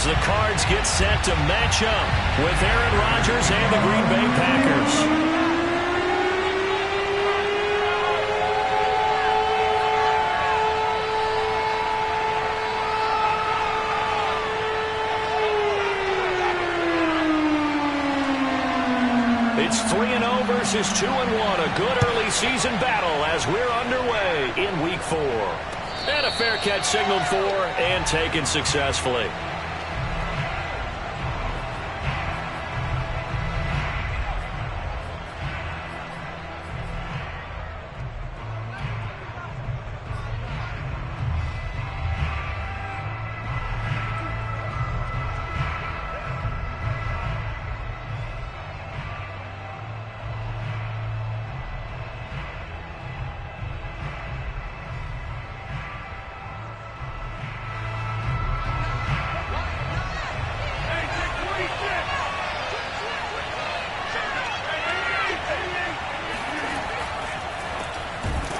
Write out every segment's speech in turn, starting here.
as the Cards get set to match up with Aaron Rodgers and the Green Bay Packers. It's 3-0 versus 2-1. A good early season battle as we're underway in Week 4. And a fair catch signaled for and taken successfully.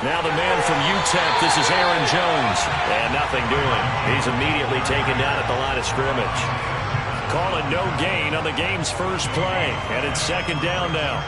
Now the man from UTEP, this is Aaron Jones. And nothing doing. He's immediately taken down at the line of scrimmage. Calling no gain on the game's first play. And it's second down now.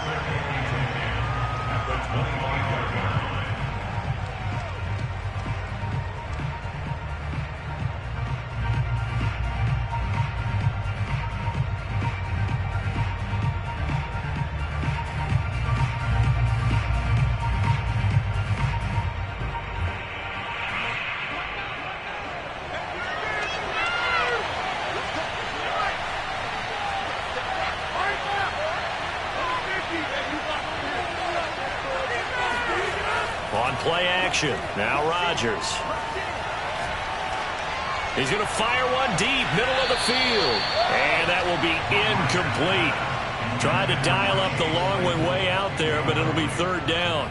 On play action. Now Rodgers. He's going to fire one deep, middle of the field. And that will be incomplete. Tried to dial up the long way out there, but it'll be third down.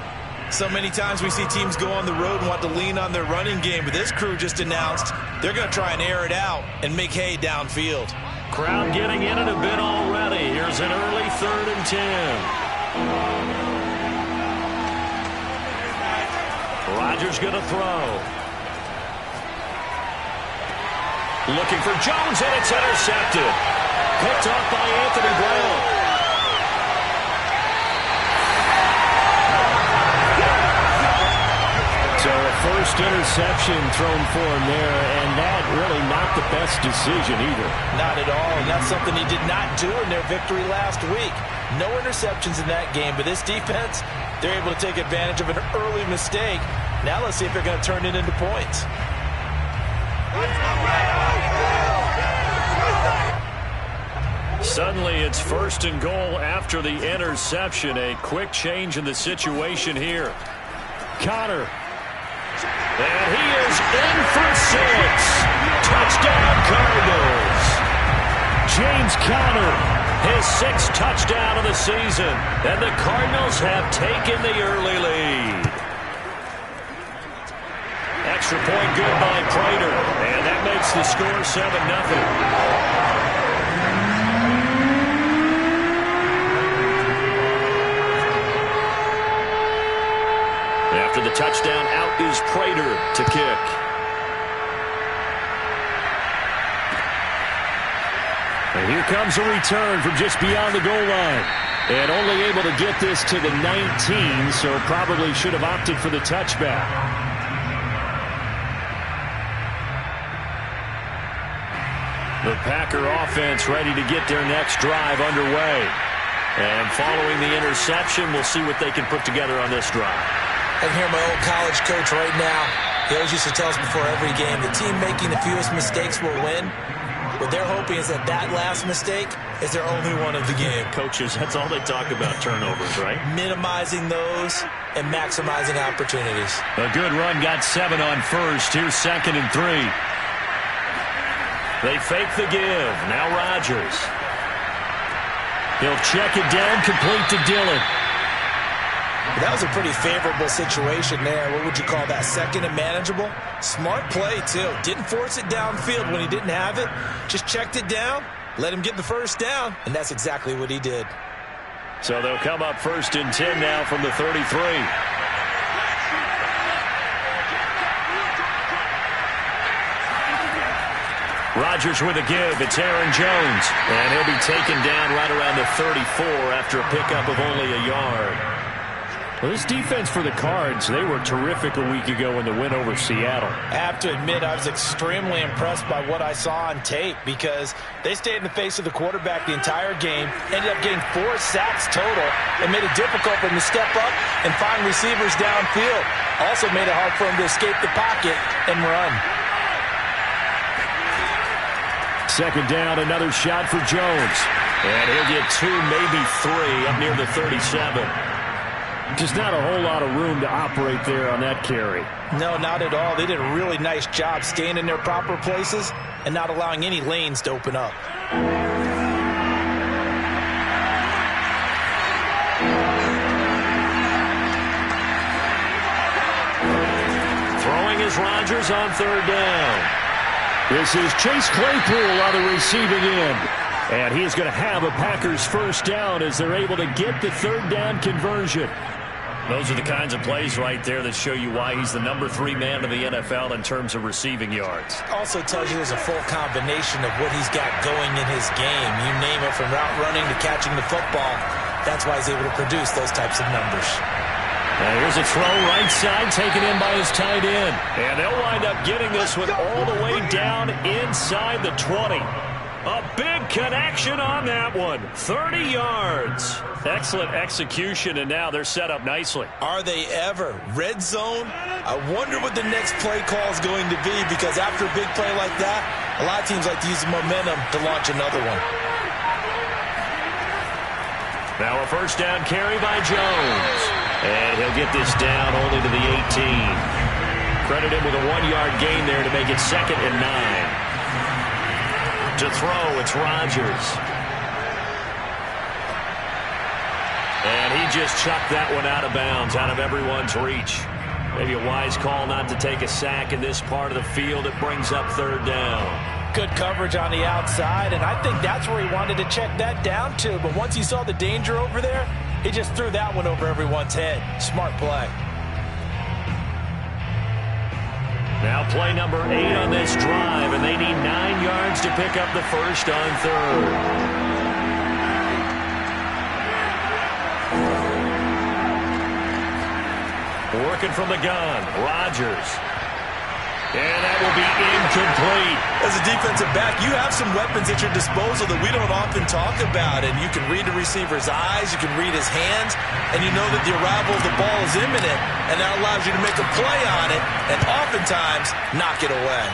So many times we see teams go on the road and want to lean on their running game, but this crew just announced they're going to try and air it out and make hay downfield. Crowd getting in it a bit already. Here's an early 3rd and 10. Rodgers going to throw. Looking for Jones, and it's intercepted. Picked off by Anthony Brown. So a first interception thrown for him there, and that really not the best decision either. Not at all, and that's something he did not do in their victory last week. No interceptions in that game, but this defense, they're able to take advantage of an early mistake. Now let's see if they're going to turn it into points. Suddenly it's 1st and goal after the interception. A quick change in the situation here. Conner. And he is in for 6. Touchdown Cardinals. James Conner, his 6th touchdown of the season. And the Cardinals have taken the early lead. Extra point good by Prater. And that makes the score 7-0. After the touchdown, out is Prater to kick. And here comes a return from just beyond the goal line. And only able to get this to the 19, so probably should have opted for the touchback. The Packer offense ready to get their next drive underway. And following the interception, we'll see what they can put together on this drive. I can hear my old college coach right now. He always used to tell us before every game, the team making the fewest mistakes will win. What they're hoping is that that last mistake is their only one of the game. Coaches, that's all they talk about, turnovers, right? Minimizing those and maximizing opportunities. A good run, got 7 on first. Here's 2nd and 3. They fake the give. Now Rodgers. He'll check it down, complete to Dillon. That was a pretty favorable situation there. What would you call that? 2nd and manageable? Smart play, too. Didn't force it downfield when he didn't have it. Just checked it down, let him get the first down, and that's exactly what he did. So they'll come up 1st and 10 now from the 33. Rodgers with a give. It's Aaron Jones. And he'll be taken down right around the 34 after a pickup of only a yard. Well, this defense for the Cards, they were terrific a week ago in the win over Seattle. I have to admit, I was extremely impressed by what I saw on tape because they stayed in the face of the quarterback the entire game, ended up getting 4 sacks total, and made it difficult for him to step up and find receivers downfield. Also made it hard for him to escape the pocket and run. Second down, another shot for Jones. And he'll get 2, maybe 3 up near the 37. Just not a whole lot of room to operate there on that carry. No, not at all. They did a really nice job staying in their proper places and not allowing any lanes to open up. Throwing is Rodgers on third down. This is Chase Claypool on the receiving end. And he's going to have a Packers first down as they're able to get the third down conversion. Those are the kinds of plays right there that show you why he's the number 3 man in the NFL in terms of receiving yards. Also tells you there's a full combination of what he's got going in his game. You name it, from route running to catching the football. That's why he's able to produce those types of numbers. And here's a throw right side taken in by his tight end. And they'll wind up getting this one all the way down inside the 20. A big connection on that one. 30 yards. Excellent execution, and now they're set up nicely. Are they ever? Red zone? I wonder what the next play call is going to be, because after a big play like that, a lot of teams like to use the momentum to launch another one. Now a first down carry by Jones. And he'll get this down only to the 18. Credit him with a 1-yard gain there to make it 2nd and 9. To throw, it's Rodgers. And he just chucked that one out of bounds, out of everyone's reach. Maybe a wise call not to take a sack in this part of the field. It brings up third down. Good coverage on the outside, and I think that's where he wanted to check that down to. But once he saw the danger over there, he just threw that one over everyone's head. Smart play. Now play number 8 on this drive, and they need 9 yards to pick up the first on third. Working from the gun, Rodgers. And that will be incomplete. As a defensive back, you have some weapons at your disposal that we don't often talk about. And you can read the receiver's eyes, you can read his hands, and you know that the arrival of the ball is imminent. And that allows you to make a play on it and oftentimes knock it away.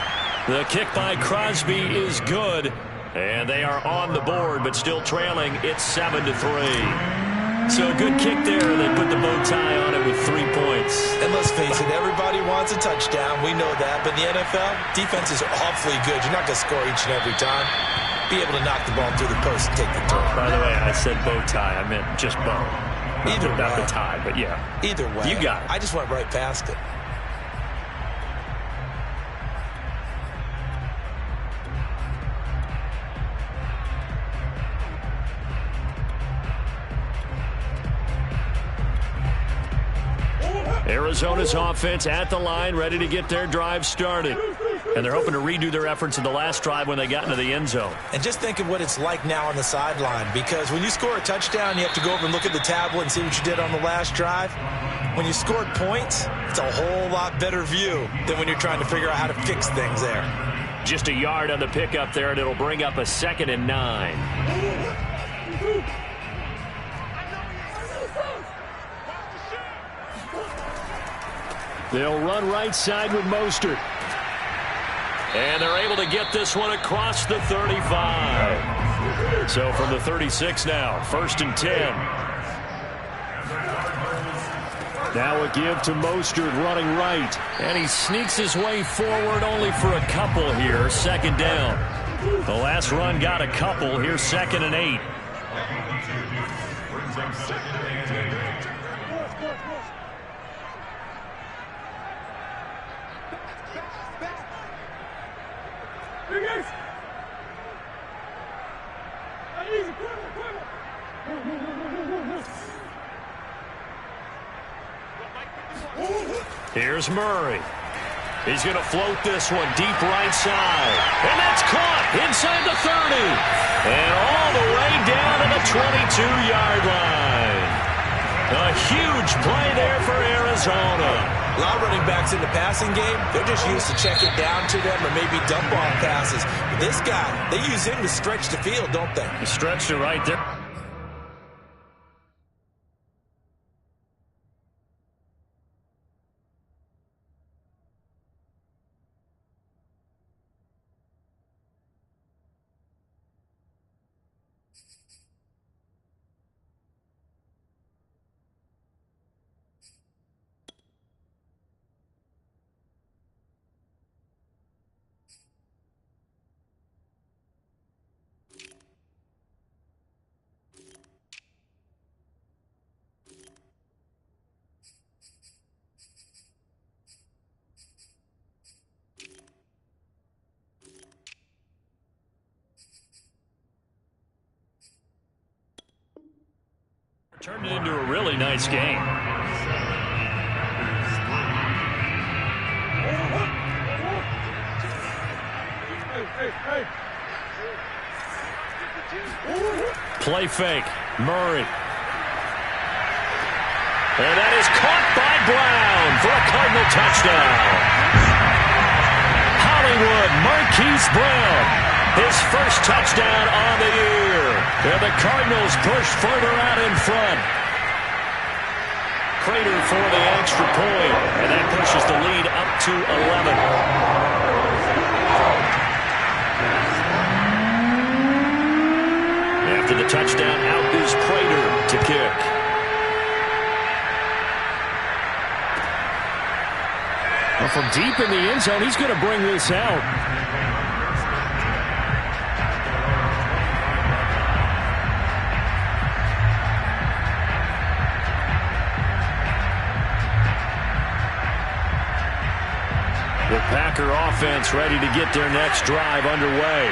The kick by Crosby is good. And they are on the board, but still trailing. It's 7-3. So a good kick there. They put the bow tie on it with 3 points. And let's face it, everybody wants a touchdown. We know that. But in the NFL, defenses are awfully good. You're not going to score each and every time. Be able to knock the ball through the post and take the throw. By the way, I said bow tie. I meant just bow. Either way. Not the tie, but yeah. Either way. You got it. I just went right past it. Arizona's offense at the line, ready to get their drive started. And they're hoping to redo their efforts in the last drive when they got into the end zone. And just think of what it's like now on the sideline, because when you score a touchdown, you have to go over and look at the tablet and see what you did on the last drive. When you scored points, it's a whole lot better view than when you're trying to figure out how to fix things there. Just a yard on the pickup there, and it'll bring up a 2nd and 9. They'll run right side with Mostert. And they're able to get this one across the 35. So from the 36 now, 1st and 10. Now a give to Mostert running right. And he sneaks his way forward only for a couple here. 2nd down. The last run got a couple. Here's 2nd and 8. Here's Murray. He's going to float this one deep right side. And that's caught inside the 30. And all the way down to the 22-yard line. A huge play there for Arizona. A lot of running backs in the passing game, they're just used to check it down to them or maybe dump off passes. But this guy, they use him to stretch the field, don't they? He stretched it right there. Turned it into a really nice game. Play fake. Murray. And that is caught by Brown for a Cardinal touchdown. Hollywood Marquise Brown. His first touchdown on the year. And the Cardinals push further out in front. Prater for the extra point. And that pushes the lead up to 11. After the touchdown, out is Prater to kick. Well, from deep in the end zone, he's going to bring this out. The Packer offense ready to get their next drive underway.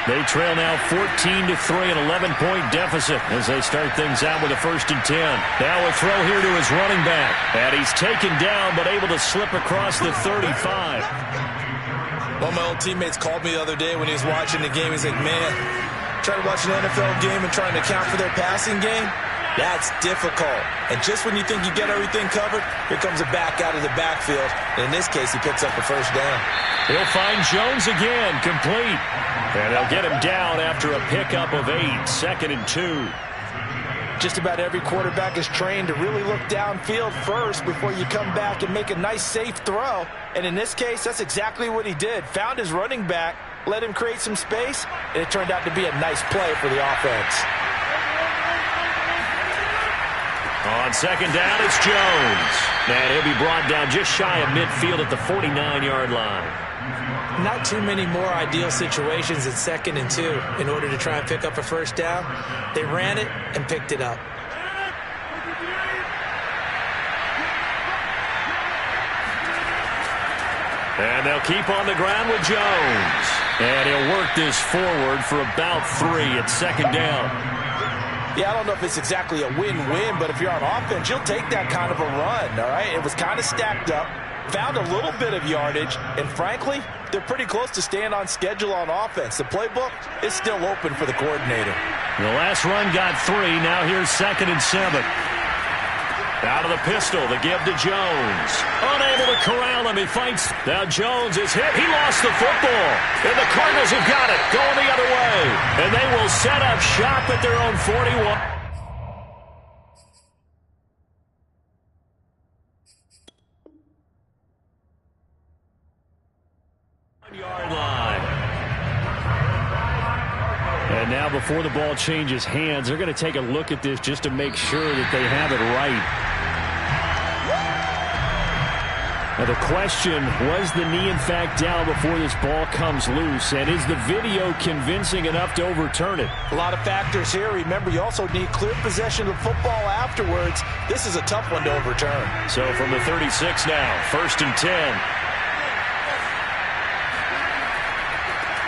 They trail now 14-3, an 11-point deficit as they start things out with a 1st and 10. Now a throw here to his running back. And he's taken down but able to slip across the 35. One of my old teammates called me the other day when he was watching the game. He's like, man, trying to watch an NFL game and trying to account for their passing game? That's difficult. And just when you think you get everything covered, here comes a back out of the backfield. And in this case, he picks up a 1st down. He'll find Jones again, complete. And they'll get him down after a pickup of 8, 2nd and 2. Just about every quarterback is trained to really look downfield first before you come back and make a nice, safe throw. And in this case, that's exactly what he did. Found his running back, let him create some space, and it turned out to be a nice play for the offense. On 2nd down, it's Jones. And he'll be brought down just shy of midfield at the 49-yard line. Not too many more ideal situations at 2nd and 2 in order to try and pick up a 1st down. They ran it and picked it up. And they'll keep on the ground with Jones. And he'll work this forward for about 3 at 2nd down. Yeah, I don't know if it's exactly a win-win, but if you're on offense, you'll take that kind of a run, all right? It was kind of stacked up, found a little bit of yardage, and frankly, they're pretty close to staying on schedule on offense. The playbook is still open for the coordinator. The last run got 3. Now here's 2nd and 7. Out of the pistol, the give to Jones. Unable to corral him. He fights. Now Jones is hit. He lost the football. And the Cardinals have got it. Going the other way. And they will set up shop at their own 41. Yard line. And now before the ball changes hands, they're going to take a look at this just to make sure that they have it right. Now the question, was the knee in fact down before this ball comes loose? And is the video convincing enough to overturn it? A lot of factors here. Remember, you also need clear possession of football afterwards. This is a tough one to overturn. So from the 36 now, 1st and 10.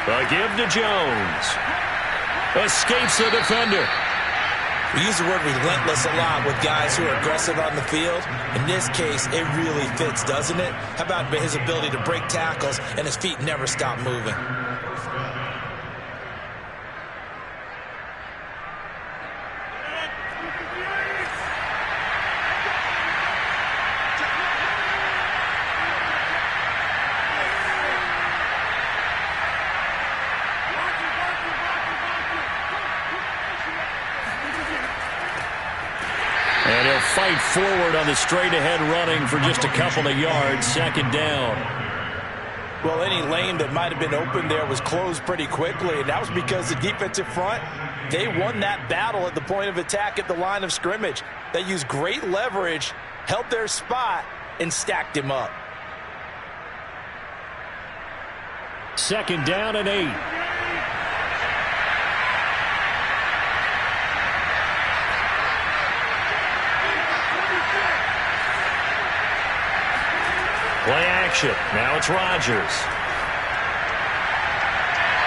A give to Jones. Escapes the defender. We use the word relentless a lot with guys who are aggressive on the field. In this case, it really fits, doesn't it? How about his ability to break tackles and his feet never stop moving? And he'll fight forward on the straight-ahead running for just a couple of yards. Second down. Well, any lane that might have been open there was closed pretty quickly, and that was because the defensive front, they won that battle at the point of attack at the line of scrimmage. They used great leverage, held their spot, and stacked him up. Second down and 8. Play action. Now it's Rodgers.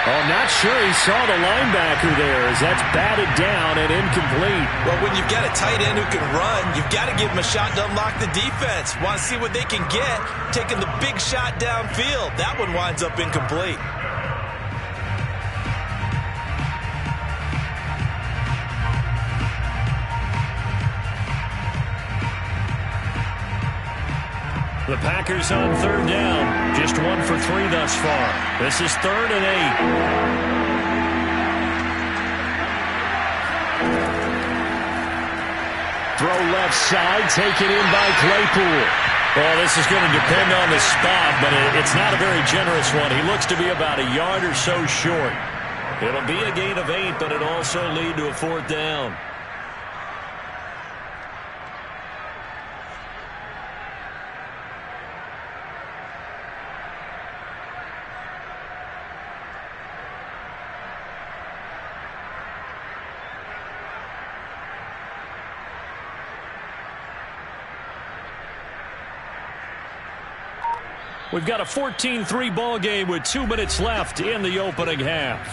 Oh, not sure he saw the linebacker there as that's batted down and incomplete. Well, when you've got a tight end who can run, you've got to give him a shot to unlock the defense. Want to see what they can get, taking the big shot downfield. That one winds up incomplete. The Packers on third down. Just 1 for 3 thus far. This is 3rd and 8. Throw left side, taken in by Claypool. Well, this is going to depend on the spot, but it's not a very generous one. He looks to be about a yard or so short. It'll be a gain of 8, but it'll also lead to a 4th down. We've got a 14-3 ball game with 2 minutes left in the opening half.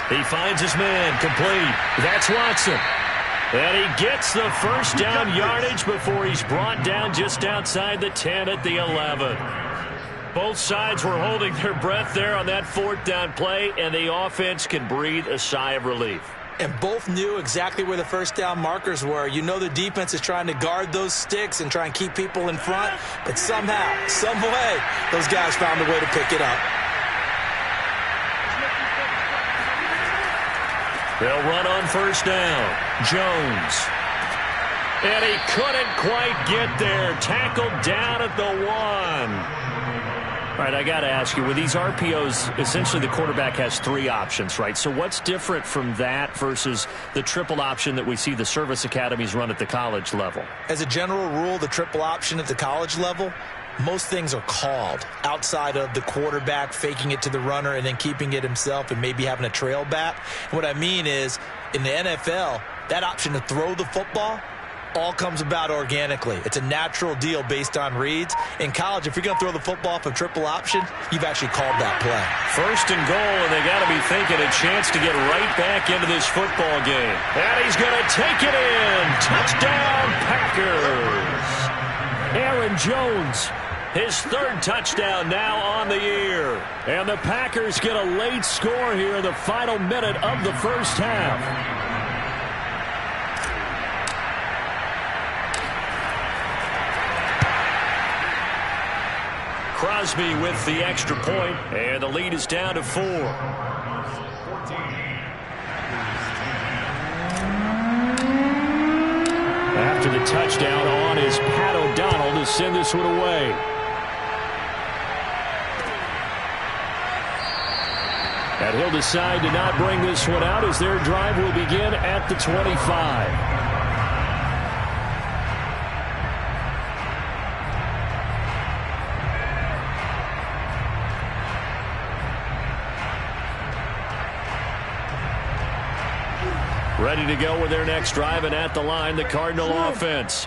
He finds his man, complete. That's Watson. And he gets the first down yardage before he's brought down just outside the 10 at the 11. Both sides were holding their breath there on that 4th down play, and the offense can breathe a sigh of relief. And both knew exactly where the first down markers were. You know the defense is trying to guard those sticks and try and keep people in front, but somehow, some way, those guys found a way to pick it up. They'll run on first down. Jones. And he couldn't quite get there. Tackled down at the 1. All right, I got to ask you, with these RPOs, essentially the quarterback has 3 options, right? So what's different from that versus the triple option that we see the service academies run at the college level? As a general rule, the triple option at the college level, most things are called outside of the quarterback faking it to the runner and then keeping it himself and maybe having a trail back. What I mean is, in the NFL, that option to throw the football all comes about organically. It's a natural deal based on reads. In college, if you're going to throw the football off a triple option, you've actually called that play. 1st and goal, and they got to be thinking a chance to get right back into this football game. And he's going to take it in. Touchdown, Packers. Aaron Jones. His 3rd touchdown now on the year. And the Packers get a late score here in the final minute of the first half. Crosby with the extra point, and the lead is down to 4. After the touchdown on is Pat O'Donnell to send this one away. And he'll decide to not bring this one out as their drive will begin at the 25. Ready to go with their next drive, and at the line, the Cardinal offense.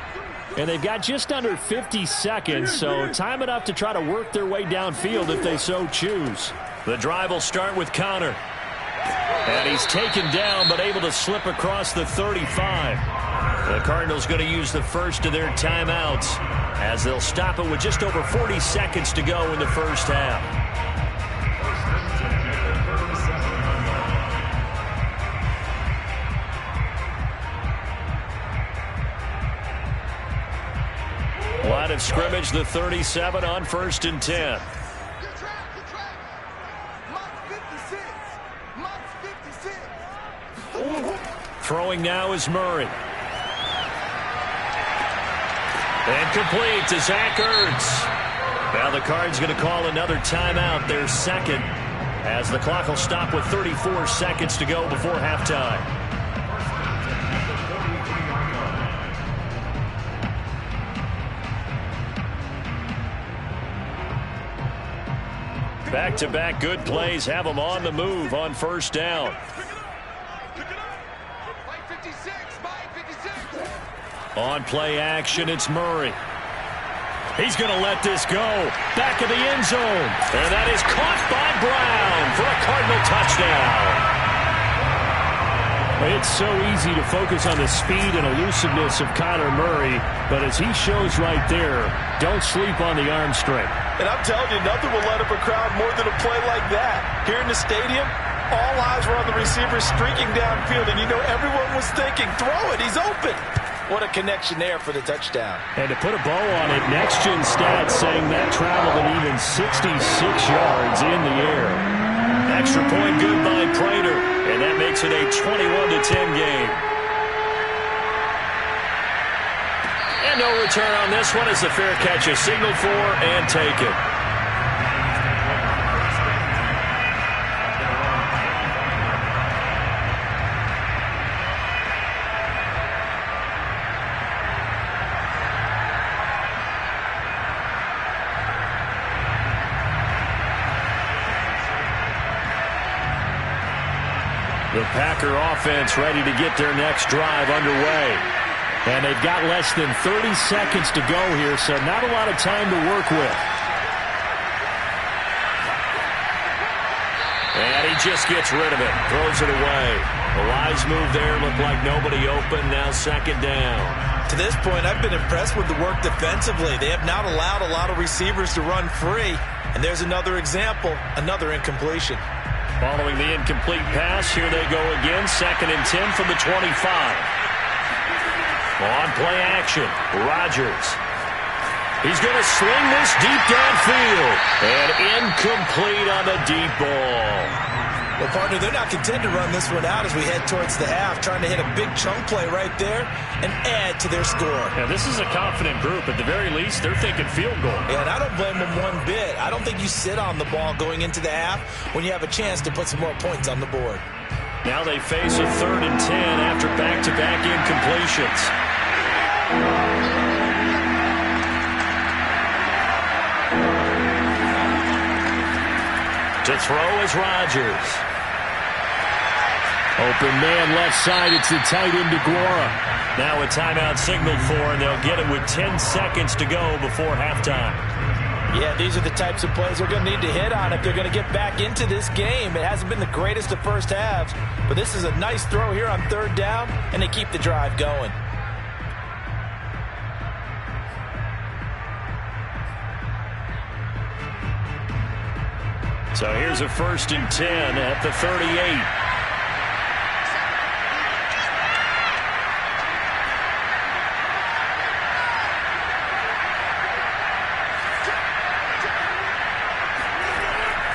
And they've got just under 50 seconds, so time enough to try to work their way downfield if they so choose. The drive will start with Connor. And he's taken down, but able to slip across the 35. The Cardinals going to use the first of their timeouts as they'll stop it with just over 40 seconds to go in the first half. Line of scrimmage, the 37 on 1st and 10. Throwing now is Murray. And complete to Zach Ertz. Now the Cards going to call another timeout, their second, as the clock will stop with 34 seconds to go before halftime. Back-to-back good plays have them on the move on first down. On play action, it's Murray. He's going to let this go. Back of the end zone. And that is caught by Brown for a Cardinal touchdown. It's so easy to focus on the speed and elusiveness of Kyler Murray, but as he shows right there, don't sleep on the arm strength. And I'm telling you, nothing will let up a crowd more than a play like that. Here in the stadium, all eyes were on the receiver streaking downfield, and you know everyone was thinking, throw it, he's open. What a connection there for the touchdown. And to put a bow on it, Next Gen Stats saying that traveled an even 66 yards in the air. Extra point good by Prater, and that makes it a 21-10 game. And no return on this one as the fair catch is signaled for and taken. The Packer offense ready to get their next drive underway. And they've got less than 30 seconds to go here, so not a lot of time to work with. And he just gets rid of it, throws it away. A wise move there, looked like nobody open, now second down. To this point, I've been impressed with the work defensively. They have not allowed a lot of receivers to run free. And there's another example, another incompletion. Following the incomplete pass, here they go again. 2nd and 10 from the 25. On play action, Rodgers. He's going to sling this deep downfield. And incomplete on the deep ball. Well, partner, they're not content to run this one out as we head towards the half, trying to hit a big chunk play right there and add to their score. Now, this is a confident group. At the very least, they're thinking field goal. Yeah, and I don't blame them one bit. I don't think you sit on the ball going into the half when you have a chance to put some more points on the board. Now they face a 3rd and 10 after back-to-back incompletions. To throw is Rodgers. Open man left side. It's the tight end DeGuara. Now a timeout signaled for, and they'll get it with 10 seconds to go before halftime. Yeah, these are the types of plays they're going to need to hit on if they're going to get back into this game. It hasn't been the greatest of first halves, but this is a nice throw here on 3rd down, and they keep the drive going. So here's a 1st and 10 at the 38.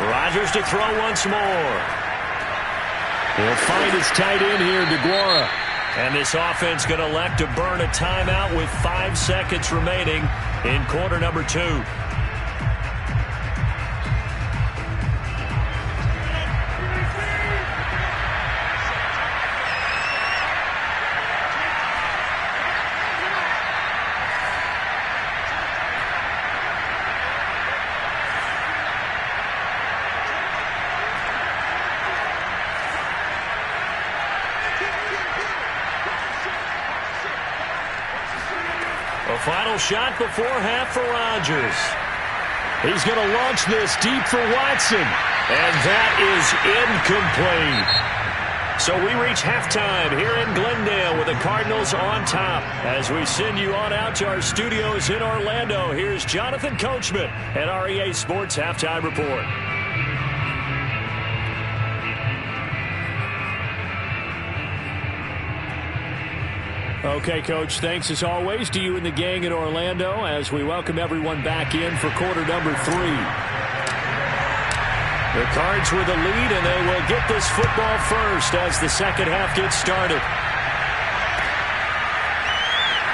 Rodgers to throw once more. He'll find his tight end here, DeGuara. And this offense going to elect to burn a timeout with 5 seconds remaining in quarter number 2. Final shot before half for Rodgers. He's going to launch this deep for Watson. And that is incomplete. So we reach halftime here in Glendale with the Cardinals on top. As we send you on out to our studios in Orlando, here's Jonathan Coachman at REA Sports Halftime Report. Okay, Coach, thanks as always to you and the gang in Orlando as we welcome everyone back in for quarter number 3. The Cards with the lead, and they will get this football first as the second half gets started.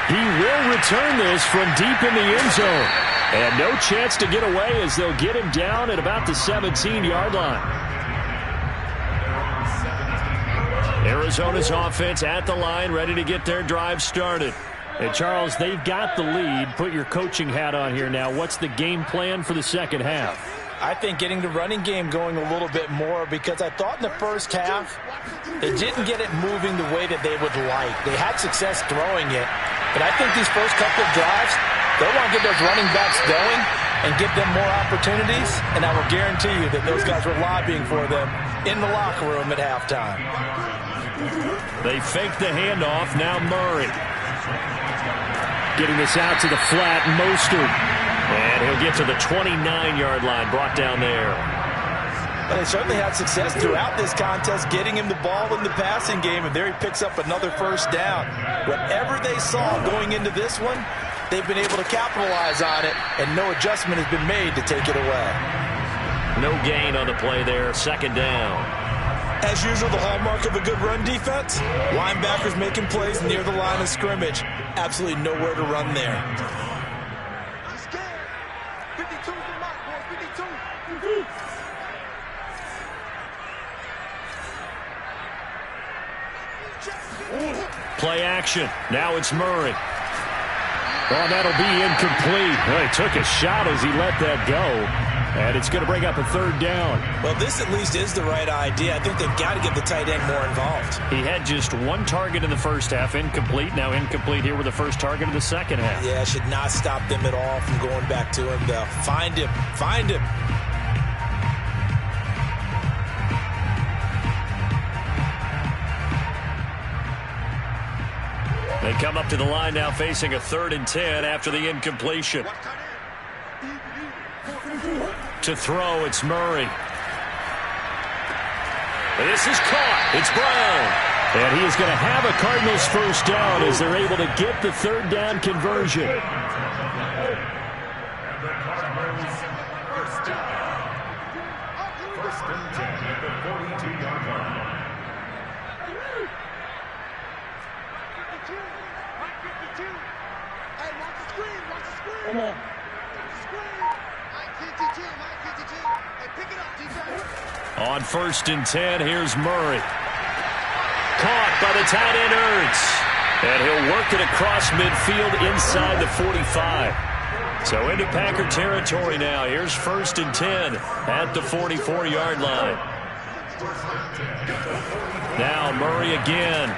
He will return this from deep in the end zone. And no chance to get away as they'll get him down at about the 17-yard line. Arizona's offense at the line, ready to get their drive started. And, Charles, they've got the lead. Put your coaching hat on here now. What's the game plan for the second half? I think getting the running game going a little bit more, because I thought in the first half they didn't get it moving the way that they would like. They had success throwing it, but I think these first couple of drives, they want to get those running backs going and give them more opportunities, and I will guarantee you that those guys were lobbying for them in the locker room at halftime. They fake the handoff. Now Murray. Getting this out to the flat, Mostert. And he'll get to the 29-yard line, brought down there. Well, they certainly had success throughout this contest getting him the ball in the passing game, and there he picks up another first down. Whatever they saw going into this one, they've been able to capitalize on it, and no adjustment has been made to take it away. No gain on the play there, second down. As usual, the hallmark of a good run defense, linebackers making plays near the line of scrimmage. Absolutely nowhere to run there. Play action. Now it's Murray. Oh, that'll be incomplete. Well, he took a shot as he let that go. And it's going to bring up a third down. Well, this at least is the right idea. I think they've got to get the tight end more involved. He had just one target in the first half, incomplete. Now incomplete here with the first target of the second half. Yeah, should not stop them at all from going back to him, though. Find him. Find him. They come up to the line now facing a 3rd and 10 after the incompletion. To throw, it's Murray. This is caught. It's Brown. And he is going to have a Cardinals first down as they're able to get the third down conversion. Come on. On 1st and 10, here's Murray. Caught by the tight end, Ertz. And he'll work it across midfield inside the 45. So into Packer territory now. Here's 1st and 10 at the 44-yard line. Now Murray again.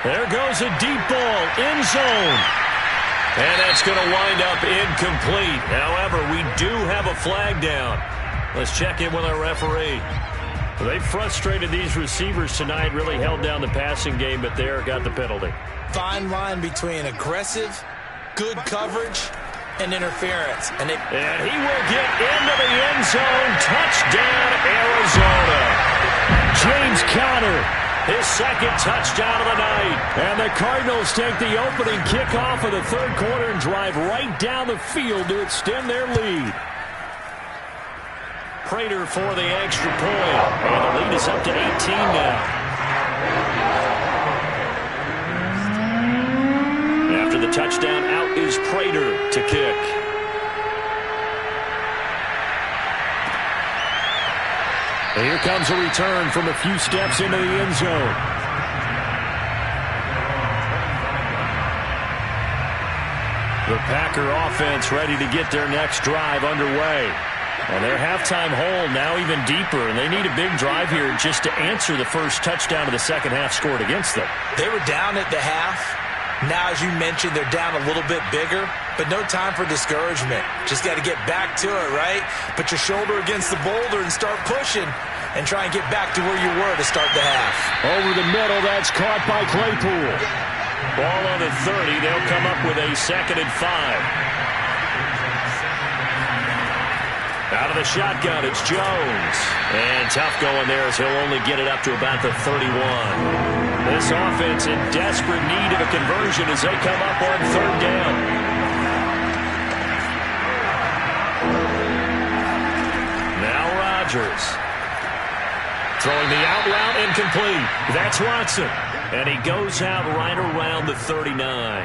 There goes a deep ball, end zone. And that's going to wind up incomplete. However, we do have a flag down. Let's check in with our referee. They frustrated these receivers tonight, really held down the passing game, but there got the penalty. Fine line between aggressive, good coverage, and interference. And he will get into the end zone. Touchdown, Arizona. James Conner. His second touchdown of the night. And the Cardinals take the opening kickoff of the third quarter and drive right down the field to extend their lead. Prater for the extra point. And the lead is up to 18 now. After the touchdown, out is Prater to kick. And here comes a return from a few steps into the end zone. The Packer offense ready to get their next drive underway. And their halftime hole now even deeper, and they need a big drive here just to answer the first touchdown of the second half scored against them. They were down at the half. Now, as you mentioned, they're down a little bit bigger, but no time for discouragement. Just got to get back to it, right? Put your shoulder against the boulder and start pushing and try and get back to where you were to start the half. Over the middle, that's caught by Claypool. Ball on the 30. They'll come up with a 2nd and 5. Out of the shotgun, it's Jones. And tough going there as he'll only get it up to about the 31. This offense in desperate need of a conversion as they come up on 3rd down. Now Rodgers. Throwing the out route incomplete. That's Watson. And he goes out right around the 39.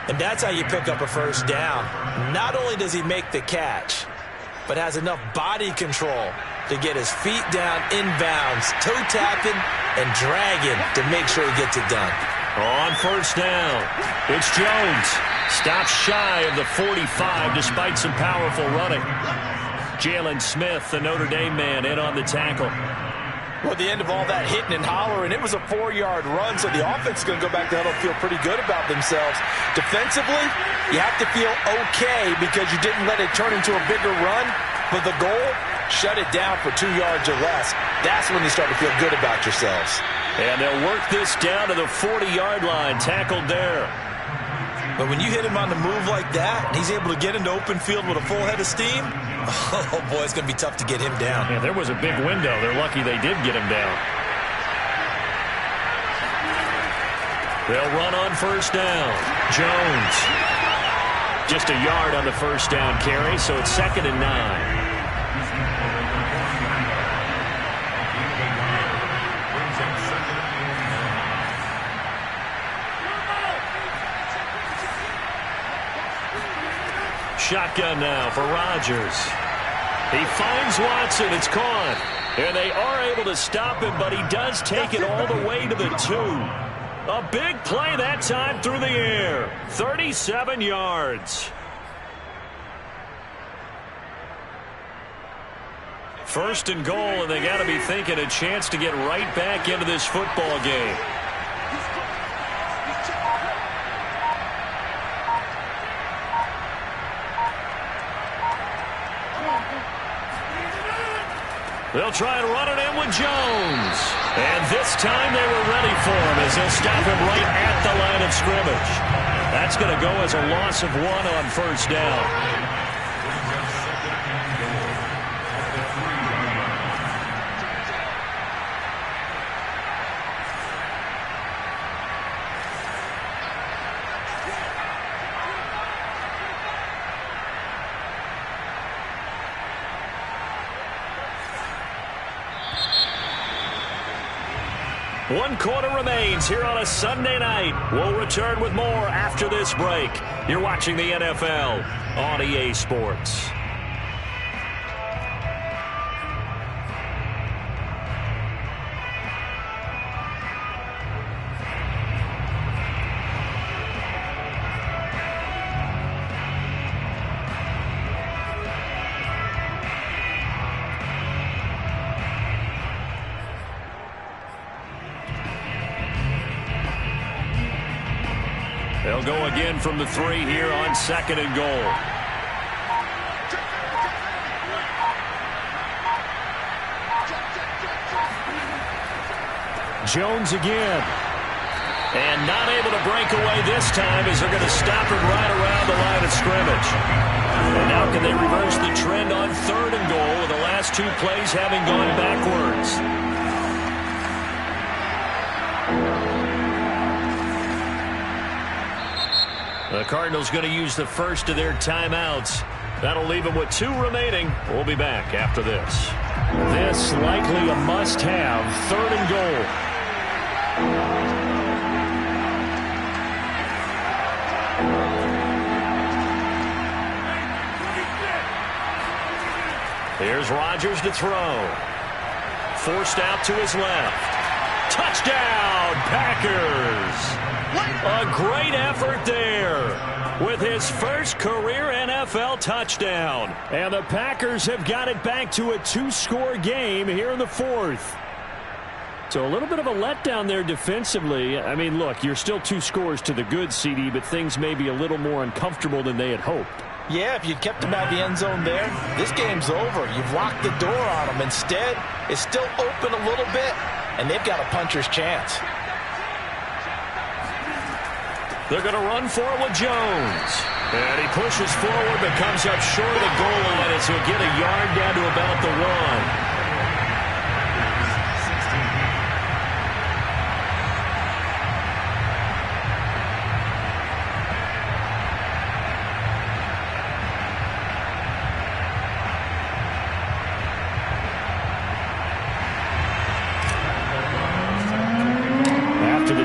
And that's how you pick up a 1st down. Not only does he make the catch, but has enough body control to get his feet down inbounds, toe tapping and dragging to make sure he gets it done. On 1st down, it's Jones. Stops shy of the 45 despite some powerful running. Jalen Smith, the Notre Dame man, in on the tackle. Well, at the end of all that hitting and hollering, it was a 4-yard run, so the offense is going to go back to huddle and feel pretty good about themselves. Defensively, you have to feel okay because you didn't let it turn into a bigger run, but the goal, shut it down for 2 yards or less. That's when you start to feel good about yourselves. And they'll work this down to the 40-yard line, tackled there. But when you hit him on the move like that, and he's able to get into open field with a full head of steam, oh, boy, it's going to be tough to get him down. Yeah, there was a big window. They're lucky they did get him down. They'll run on 1st down. Jones. Just a yard on the 1st down carry, so it's 2nd and 9. Shotgun now for Rodgers. He finds Watson. It's caught. And they are able to stop him, but he does take it all the way to the 2. A big play that time through the air. 37 yards. 1st and goal, and they got to be thinking a chance to get right back into this football game. They'll try and run it in with Jones. And this time they were ready for him as they'll stop him right at the line of scrimmage. That's going to go as a loss of 1 on 1st down. One quarter remains here on a Sunday night. We'll return with more after this break. You're watching the NFL on EA Sports. They'll go again from the 3 here on 2nd and goal. Jones again. And not able to break away this time as they're going to stop him right around the line of scrimmage. And now can they reverse the trend on 3rd and goal with the last 2 plays having gone backwards? The Cardinals going to use the first of their timeouts. That'll leave them with 2 remaining. We'll be back after this. This likely a must-have 3rd and goal. Here's Rodgers to throw. Forced out to his left. Touchdown, Packers! A great effort there with his first career NFL touchdown. And the Packers have got it back to a 2-score game here in the 4th. So a little bit of a letdown there defensively. I mean, look, you're still 2 scores to the good, CD, but things may be a little more uncomfortable than they had hoped. Yeah, if you'd kept them out of the end zone there, this game's over. You've locked the door on them. Instead, it's still open a little bit, and they've got a puncher's chance. They're going to run for it with Jones. And he pushes forward but comes up short of the goal line as he'll get a yard down to about the 1.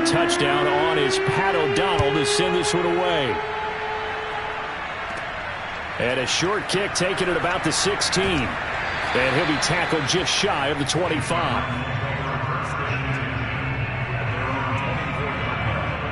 Touchdown on is Pat O'Donnell to send this one away. And a short kick taken at about the 16. And he'll be tackled just shy of the 25.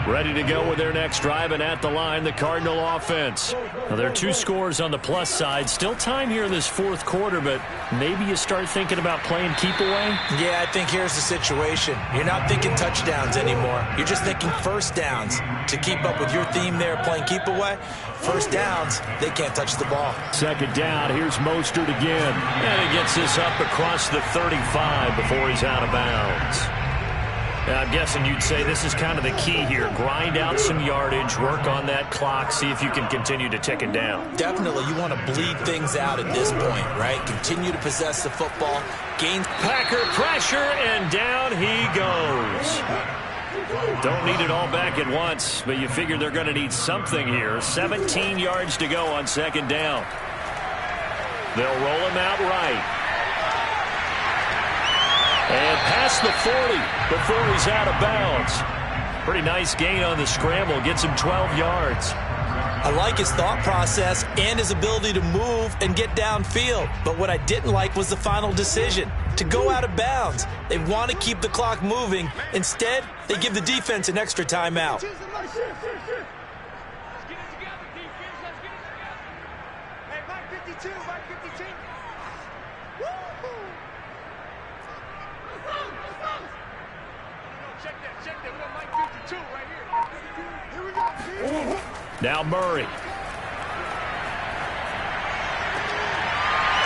Ready to go with their next drive, and at the line, the Cardinal offense. Now, there are 2 scores on the plus side. Still time here in this 4th quarter, but maybe you start thinking about playing keep away? Yeah, I think here's the situation. You're not thinking touchdowns anymore. You're just thinking first downs. To keep up with your theme there, playing keep away, first downs, they can't touch the ball. 2nd down, here's Mostert again. And he gets this up across the 35 before he's out of bounds. I'm guessing you'd say this is kind of the key here. Grind out some yardage, work on that clock, see if you can continue to tick it down. Definitely, you want to bleed things out at this point, right? Continue to possess the football. Gain. Packer pressure, and down he goes. Don't need it all back at once, but you figure they're going to need something here. 17 yards to go on 2nd down. They'll roll him out right. And past the 40 before he's out of bounds. Pretty nice gain on the scramble. Gets him 12 yards. I like his thought process and his ability to move and get downfield. But what I didn't like was the final decision, to go out of bounds. They want to keep the clock moving. Instead, they give the defense an extra timeout. Now Murray.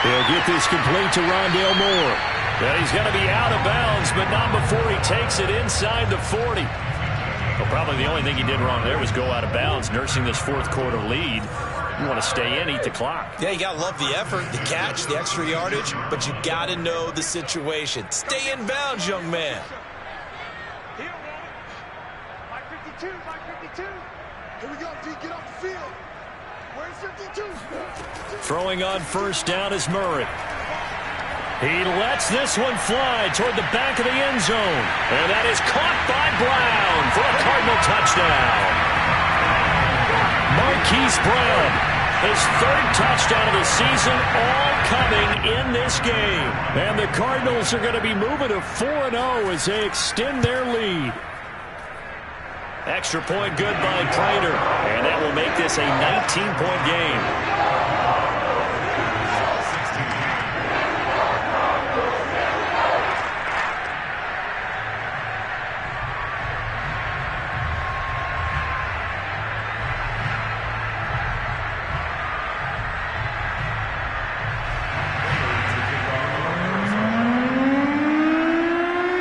He'll get this complete to Rondale Moore. And he's going to be out of bounds, but not before he takes it inside the 40. Well, probably the only thing he did wrong there was go out of bounds, nursing this 4th quarter lead. You want to stay in, eat the clock. Yeah, you got to love the effort, the catch, the extra yardage, but you got to know the situation. Stay in bounds, young man. Here we go, D. Get off the field. Where's 52? Throwing on 1st down is Murray. He lets this one fly toward the back of the end zone. And that is caught by Brown for a Cardinal touchdown. Marquise Brown, his 3rd touchdown of the season, all coming in this game. And the Cardinals are going to be moving to 4-0 as they extend their lead. Extra point good by Prater, and that will make this a 19-point game.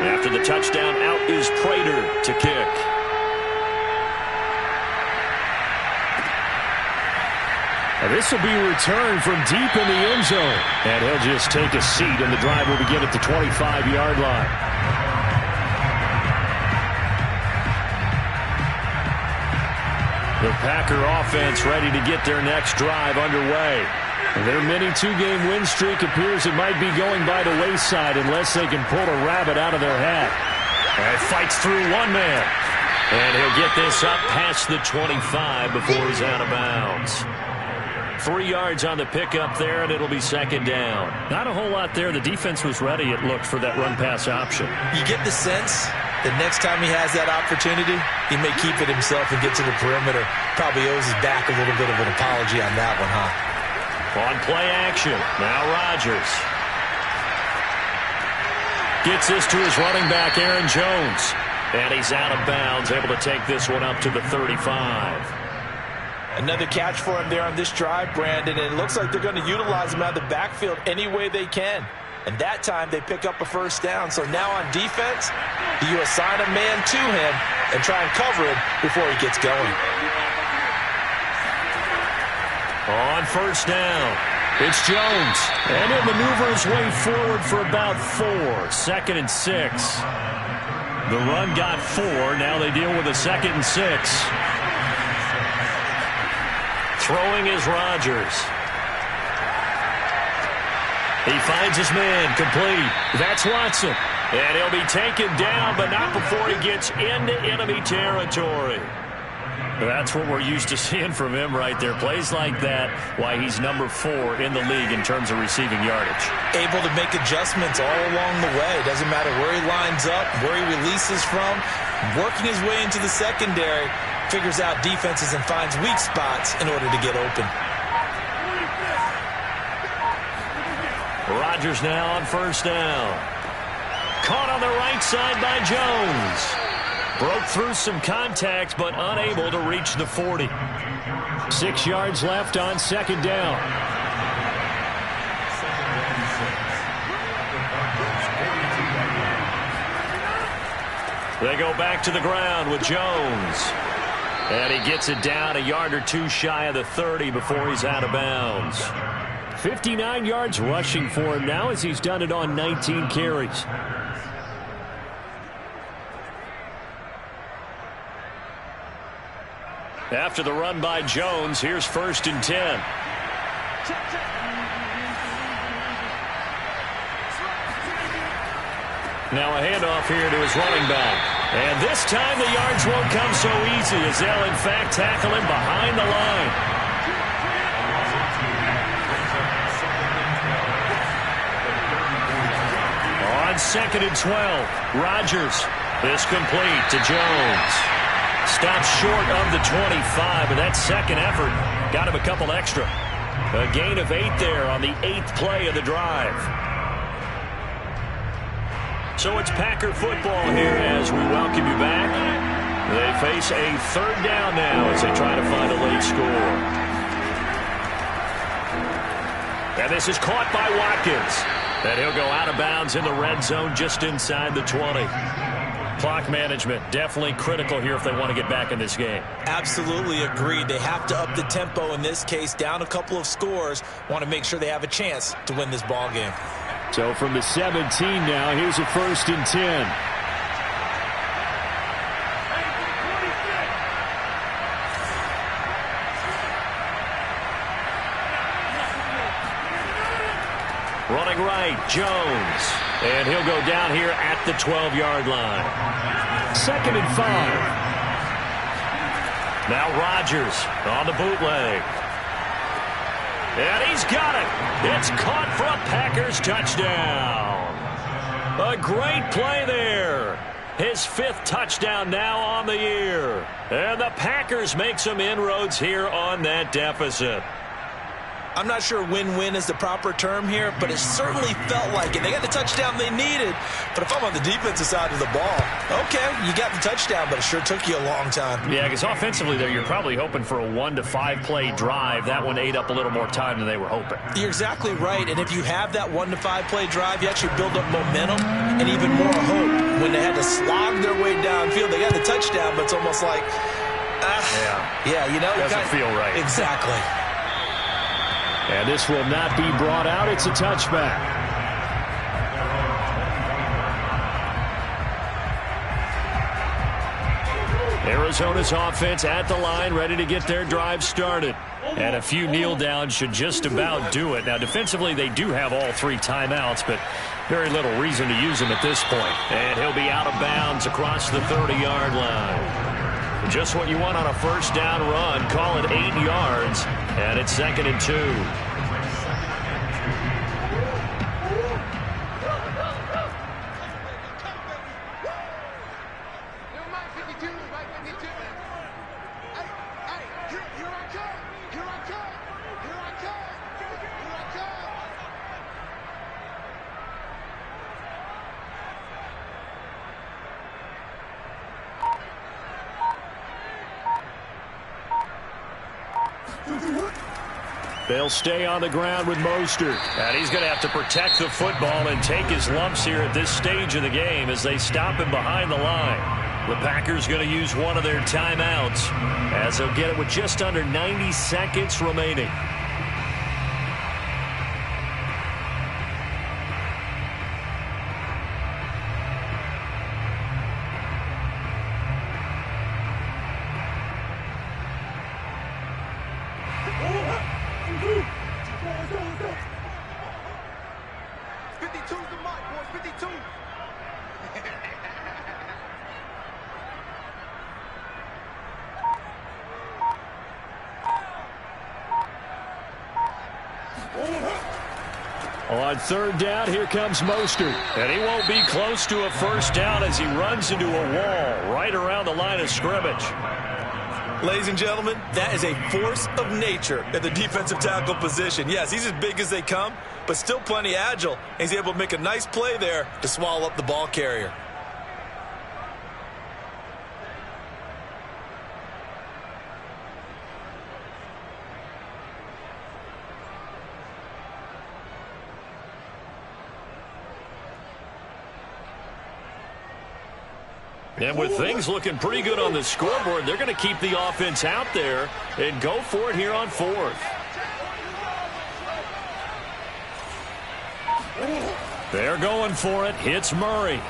After the touchdown, out is Prater to kick. This will be returned from deep in the end zone. And he'll just take a seat, and the drive will begin at the 25-yard line. The Packer offense ready to get their next drive underway. Their mini 2-game win streak appears it might be going by the wayside unless they can pull a rabbit out of their hat. And fights through one man. And he'll get this up past the 25 before he's out of bounds. 3 yards on the pickup there, and it'll be 2nd down. Not a whole lot there. The defense was ready, it looked, for that run-pass option. You get the sense that next time he has that opportunity, he may keep it himself and get to the perimeter. Probably owes his back a little bit of an apology on that one, huh? On play action, now Rodgers. Gets this to his running back, Aaron Jones. And he's out of bounds, able to take this one up to the 35. Another catch for him there on this drive, Brandon, and it looks like they're going to utilize him out of the backfield any way they can. And that time they pick up a first down. So now on defense, you assign a man to him and try and cover him before he gets going. On first down, it's Jones. And he'll maneuver his way forward for about 4. 2nd and 6. The run got 4. Now they deal with a 2nd and 6. Throwing is Rodgers. He finds his man, complete. That's Watson. And he'll be taken down, but not before he gets into enemy territory. That's what we're used to seeing from him right there. Plays like that, why he's number 4 in the league in terms of receiving yardage. Able to make adjustments all along the way. Doesn't matter where he lines up, where he releases from. Working his way into the secondary, figures out defenses and finds weak spots in order to get open. Rodgers now on first down. Caught on the right side by Jones. Broke through some contacts, but unable to reach the 40. 6 yards left on second down. They go back to the ground with Jones. And he gets it down a yard or 2 shy of the 30 before he's out of bounds. 59 yards rushing for him now as he's done it on 19 carries. After the run by Jones, here's 1st and 10. Now a handoff here to his running back. And this time the yards won't come so easy as they'll in fact tackle him behind the line. On 2nd and 12, Rodgers is complete to Jones. Stops short of the 25, but that second effort got him a couple extra. A gain of 8 there on the 8th play of the drive. So it's Packer football here as we welcome you back. They face a 3rd down now as they try to find a late score. And this is caught by Watkins. And he'll go out of bounds in the red zone just inside the 20. Clock management definitely critical here if they want to get back in this game. Absolutely agreed. They have to up the tempo in this case, down a couple of scores. Want to make sure they have a chance to win this ball game. So from the 17 now, here's a 1st and 10. Running right, Jones. And he'll go down here at the 12-yard line. 2nd and 5. Now Rodgers on the bootleg. And he's got it. It's caught for a Packers touchdown. A great play there. His 5th touchdown now on the year. And the Packers make some inroads here on that deficit. I'm not sure win-win is the proper term here, but it certainly felt like it. They got the touchdown they needed, but if I'm on the defensive side of the ball, okay, you got the touchdown, but it sure took you a long time. Yeah, because offensively, though, you're probably hoping for a 1 to 5 play drive. That one ate up a little more time than they were hoping. You're exactly right, and if you have that 1 to 5 play drive, you actually build up momentum and even more hope. When they had to slog their way downfield, they got the touchdown, but it's almost like, yeah, you know. Doesn't feel right. Exactly. And this will not be brought out. It's a touchback. Arizona's offense at the line, ready to get their drive started. And a few kneel downs should just about do it. Now, defensively, they do have all 3 timeouts, but very little reason to use them at this point. And he'll be out of bounds across the 30-yard line. Just what you want on a first down run. Call it 8 yards, and it's 2nd and 2. They'll stay on the ground with Mostert. And he's going to have to protect the football and take his lumps here at this stage of the game as they stop him behind the line. The Packers going to use one of their timeouts as they'll get it with just under 90 seconds remaining. On third down, here comes Mostert. And he won't be close to a first down as he runs into a wall right around the line of scrimmage. Ladies and gentlemen, that is a force of nature at the defensive tackle position. Yes, he's as big as they come, but still plenty agile. And he's able to make a nice play there to swallow up the ball carrier. And with things looking pretty good on the scoreboard, they're going to keep the offense out there and go for it here on fourth. They're going for it. Hits Murray.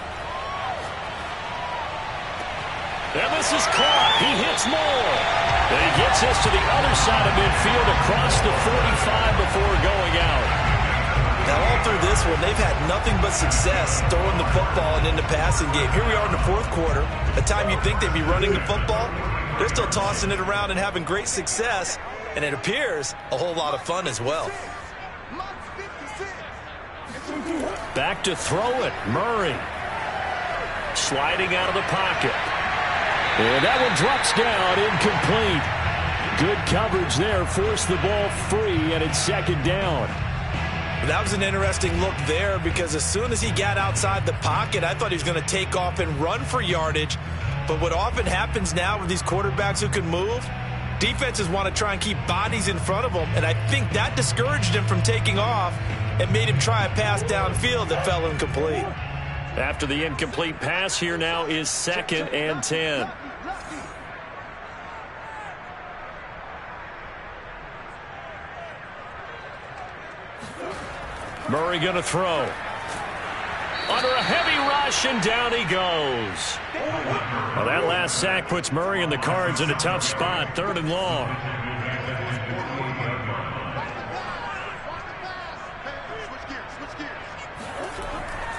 And this is caught. He hits Moore. And he gets us to the other side of midfield across the 45 before going out. Now, all through this one, they've had nothing but success throwing the football and in the passing game. Here we are in the fourth quarter, a time you'd think they'd be running the football. They're still tossing it around and having great success, and it appears a whole lot of fun as well. Back to throw it. Murray sliding out of the pocket. And that one drops down, incomplete. Good coverage there, forced the ball free, and it's second down. That was an interesting look there because as soon as he got outside the pocket, I thought he was going to take off and run for yardage. But what often happens now with these quarterbacks who can move, defenses want to try and keep bodies in front of them, and I think that discouraged him from taking off and made him try a pass downfield that fell incomplete. After the incomplete pass, here now is 2nd and 10. Murray going to throw. Under a heavy rush, and down he goes. Well, that last sack puts Murray and the Cards in a tough spot, 3rd and long.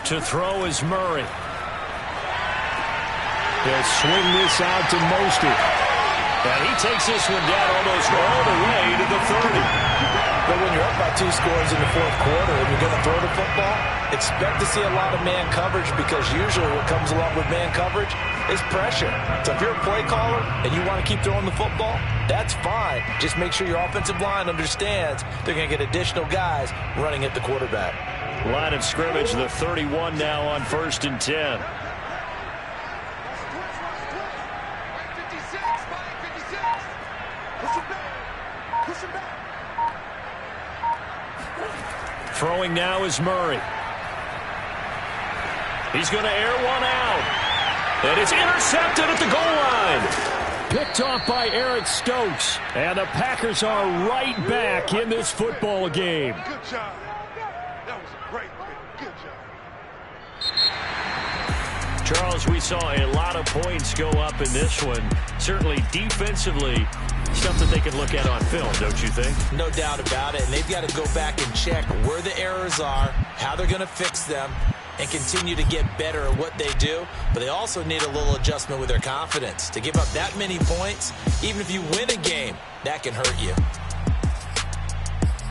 To throw is Murray. He'll swing this out to Mostert. And he takes this one down almost all the way to the 30. But when you're up by 2 scores in the fourth quarter and you're going to throw the football, expect to see a lot of man coverage because usually what comes along with man coverage is pressure. So if you're a play caller and you want to keep throwing the football, that's fine. Just make sure your offensive line understands they're going to get additional guys running at the quarterback. Line of scrimmage, the 31 now on 1st and 10. Throwing now is Murray. He's going to air one out. And it's intercepted at the goal line. Picked off by Eric Stokes. And the Packers are right back in this football game. Good job. That was a great play. Good job. Charles, we saw a lot of points go up in this one. Certainly defensively, stuff that they can look at on film, don't you think? No doubt about it. And they've got to go back and check where the errors are, how they're going to fix them, and continue to get better at what they do. But they also need a little adjustment with their confidence. To give up that many points, even if you win a game, that can hurt you.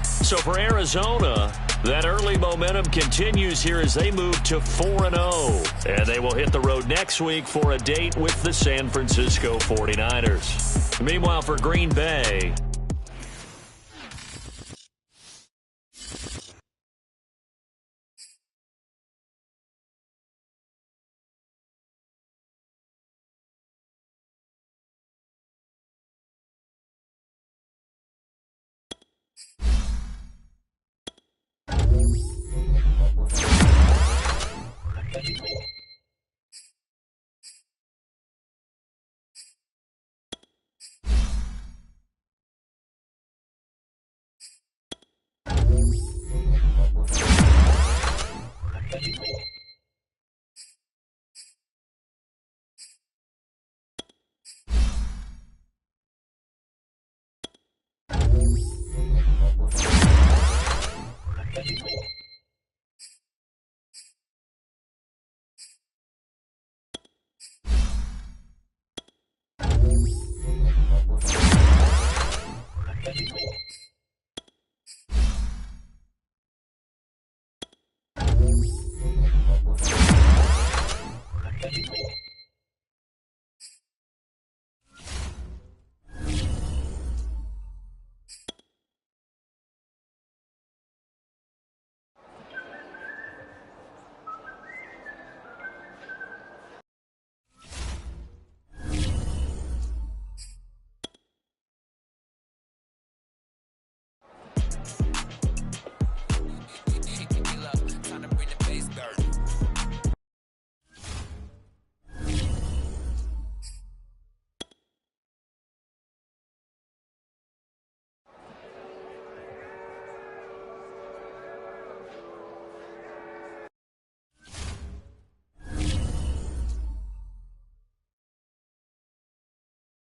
So for Arizona, that early momentum continues here as they move to 4-0. And they will hit the road next week for a date with the San Francisco 49ers. Meanwhile, for Green Bay,